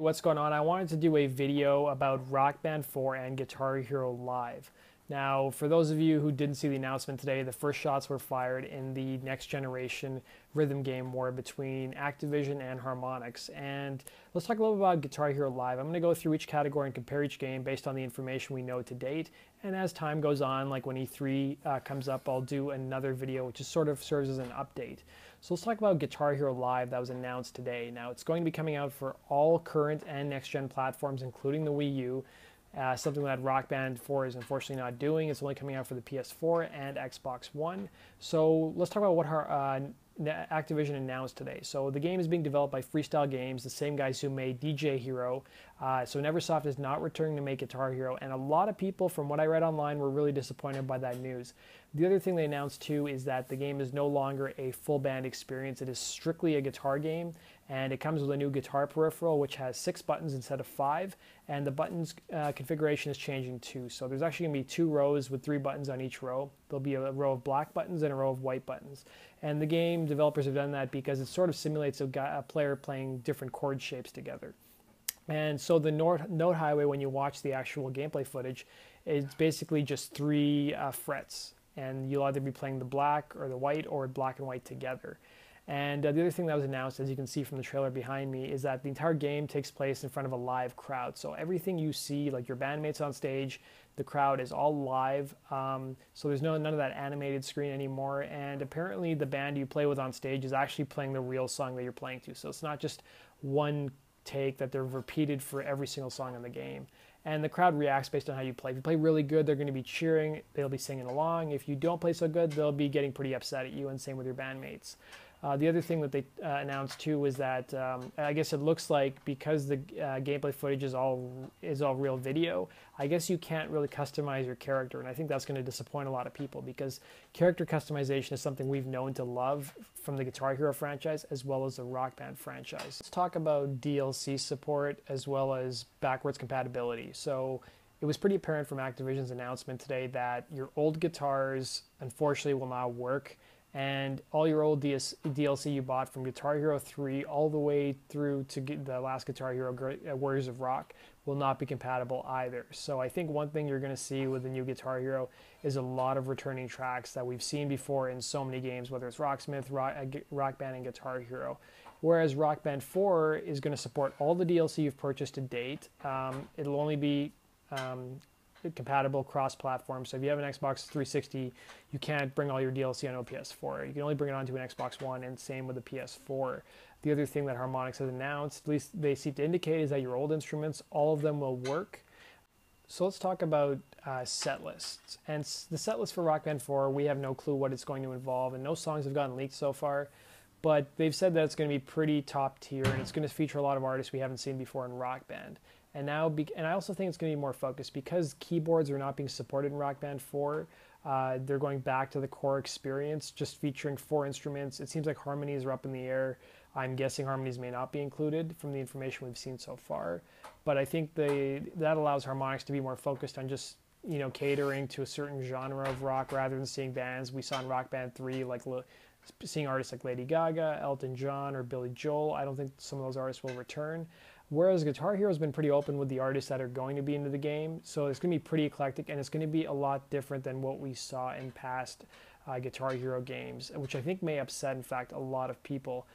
What's going on? I wanted to do a video about Rock Band 4 and Guitar Hero Live. Now, for those of you who didn't see the announcement today, the first shots were fired in the next generation rhythm game war between Activision and Harmonix. And let's talk a little bit about Guitar Hero Live. I'm going to go through each category and compare each game based on the information we know to date. And as time goes on, like when E3 comes up, I'll do another video which just sort of serves as an update. So let's talk about Guitar Hero Live that was announced today. Now, it's going to be coming out for all current and next-gen platforms, including the Wii U. Something that Rock Band 4 is unfortunately not doing. It's only coming out for the PS4 and Xbox One. So let's talk about what Activision announced today. So the game is being developed by FreeStyleGames, the same guys who made DJ Hero. So Neversoft is not returning to make Guitar Hero, and a lot of people, from what I read online, were really disappointed by that news. The other thing they announced too is that the game is no longer a full band experience. It is strictly a guitar game, and it comes with a new guitar peripheral which has 6 buttons instead of 5, and the buttons configuration is changing too. So there's actually going to be 2 rows with 3 buttons on each row. There'll be a row of black buttons and a row of white buttons. And the game developers have done that because it sort of simulates a player playing different chord shapes together. And so the note highway, when you watch the actual gameplay footage, is basically just 3 frets. And you'll either be playing the black or the white or black and white together. And the other thing that was announced, as you can see from the trailer behind me, is that the entire game takes place in front of a live crowd. So everything you see, like your bandmates on stage, the crowd is all live. So there's none of that animated screen anymore. And apparently the band you play with on stage is actually playing the real song that you're playing to. So it's not just one take that they're repeated for every single song in the game. And the crowd reacts based on how you play. If you play really good, they're going to be cheering, they'll be singing along. If you don't play so good, they'll be getting pretty upset at you, and same with your bandmates. The other thing that they announced too was that I guess it looks like, because the gameplay footage is all real video, I guess you can't really customize your character, and I think that's going to disappoint a lot of people, because character customization is something we've known to love from the Guitar Hero franchise as well as the Rock Band franchise. Let's talk about DLC support as well as backwards compatibility. So it was pretty apparent from Activision's announcement today that your old guitars unfortunately will not work, and all your old DLC you bought from Guitar Hero 3 all the way through to the last Guitar Hero, Warriors of Rock, will not be compatible either. So I think one thing you're going to see with the new Guitar Hero is a lot of returning tracks that we've seen before in so many games, whether it's Rocksmith, Rock Band, and Guitar Hero. Whereas Rock Band 4 is going to support all the DLC you've purchased to date. It'll only be compatible cross-platform. So if you have an Xbox 360, you can't bring all your DLC on a PS4. You can only bring it onto an Xbox One, and same with the PS4. The other thing that Harmonix has announced, at least they seem to indicate, is that your old instruments, all of them will work. So let's talk about set lists. And the set list for Rock Band 4, we have no clue what it's going to involve, and no songs have gotten leaked so far. But they've said that it's going to be pretty top tier, and it's going to feature a lot of artists we haven't seen before in Rock Band. And I also think it's going to be more focused, because keyboards are not being supported in Rock Band 4. They're going back to the core experience, just featuring 4 instruments. It seems like harmonies are up in the air. I'm guessing harmonies may not be included from the information we've seen so far. But I think that allows Harmonix to be more focused on just, catering to a certain genre of rock, rather than seeing bands we saw in Rock Band 3, like seeing artists like Lady Gaga, Elton John, or Billy Joel. I don't think some of those artists will return. Whereas Guitar Hero has been pretty open with the artists that are going to be into the game. So it's going to be pretty eclectic, and it's going to be a lot different than what we saw in past Guitar Hero games, which I think may upset, in fact, a lot of people.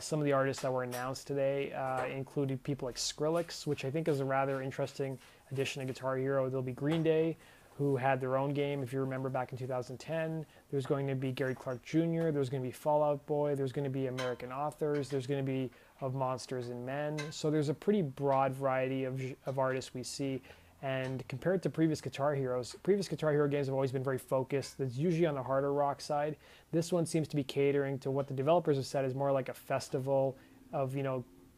Some of the artists that were announced today included people like Skrillex, which I think is a rather interesting addition to Guitar Hero. There'll be Green Day, who had their own game, if you remember, back in 2010. There's going to be Gary Clark Jr., there's going to be Fall Out Boy, there's going to be American Authors, there's going to be Of Monsters and Men. So there's a pretty broad variety of artists we see. And compared to previous Guitar Hero games have always been very focused. It's usually on the harder rock side. This one seems to be catering to what the developers have said is more like a festival of,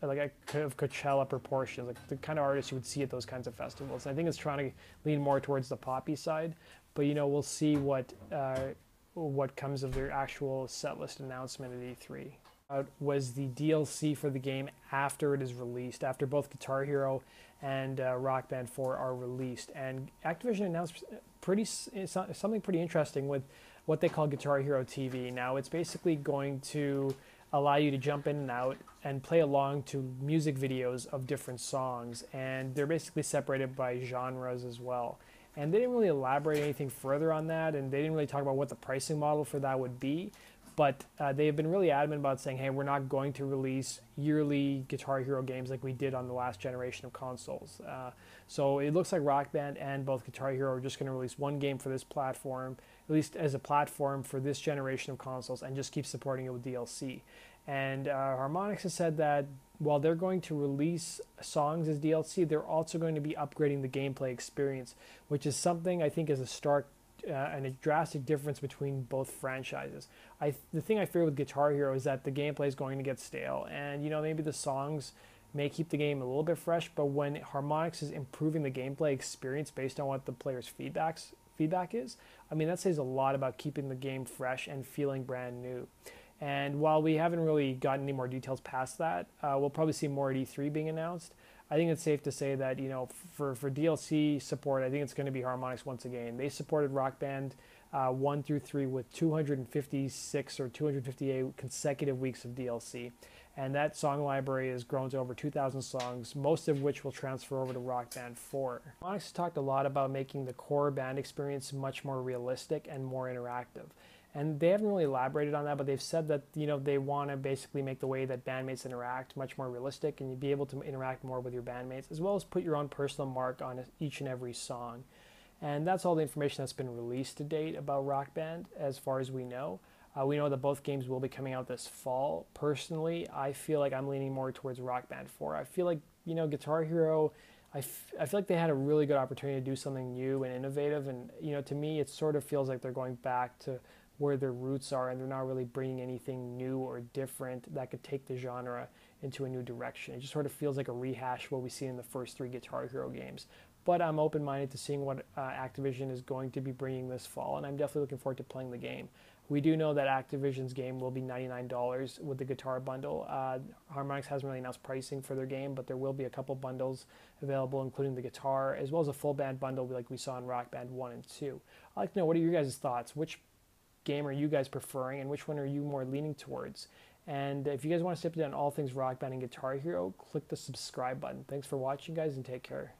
like of Coachella proportions, like the kind of artists you would see at those kinds of festivals. And I think it's trying to lean more towards the poppy side, but we'll see what comes of their actual setlist announcement at E3. Was the DLC for the game after it is released, after both Guitar Hero and Rock Band 4 are released. And Activision announced something pretty interesting with what they call Guitar Hero TV. Now, it's basically going to allow you to jump in and out and play along to music videos of different songs, and they're basically separated by genres as well. And they didn't really elaborate anything further on that, and they didn't really talk about what the pricing model for that would be. But they have been really adamant about saying, hey, we're not going to release yearly Guitar Hero games like we did on the last generation of consoles. So it looks like Rock Band and both Guitar Hero are just going to release one game for this platform, at least as a platform for this generation of consoles, and just keep supporting it with DLC. And Harmonix has said that while they're going to release songs as DLC, they're also going to be upgrading the gameplay experience, which is something I think is a stark and a drastic difference between both franchises. The thing I fear with Guitar Hero is that the gameplay is going to get stale, and maybe the songs may keep the game a little bit fresh, but when Harmonix is improving the gameplay experience based on what the player's feedback is, I mean, that says a lot about keeping the game fresh and feeling brand new. And while we haven't really gotten any more details past that, we'll probably see more at E3 being announced. I think it's safe to say that, for DLC support, I think it's going to be Harmonix once again. They supported Rock Band 1 through 3 with 256 or 258 consecutive weeks of DLC. And that song library has grown to over 2,000 songs, most of which will transfer over to Rock Band 4. Harmonix has talked a lot about making the core band experience much more realistic and more interactive. And they haven't really elaborated on that, but they've said that they want to basically make the way that bandmates interact much more realistic, and you'd be able to interact more with your bandmates, as well as put your own personal mark on each and every song. And that's all the information that's been released to date about Rock Band, as far as we know. We know that both games will be coming out this fall. Personally, I feel like I'm leaning more towards Rock Band 4. I feel like, Guitar Hero, I feel like they had a really good opportunity to do something new and innovative, and, to me, it sort of feels like they're going back to where their roots are, and they're not really bringing anything new or different that could take the genre into a new direction. It just sort of feels like a rehash of what we see in the first 3 Guitar Hero games. But I'm open-minded to seeing what Activision is going to be bringing this fall, and I'm definitely looking forward to playing the game. We do know that Activision's game will be $99 with the guitar bundle. Harmonix hasn't really announced pricing for their game, but there will be a couple bundles available, including the guitar, as well as a full band bundle like we saw in Rock Band 1 and 2. I'd like to know, what are your guys' thoughts? Which game are you guys preferring, and which one are you more leaning towards? And if you guys want to step down all things Rock Band and Guitar Hero, click the subscribe button. Thanks for watching, guys, and take care.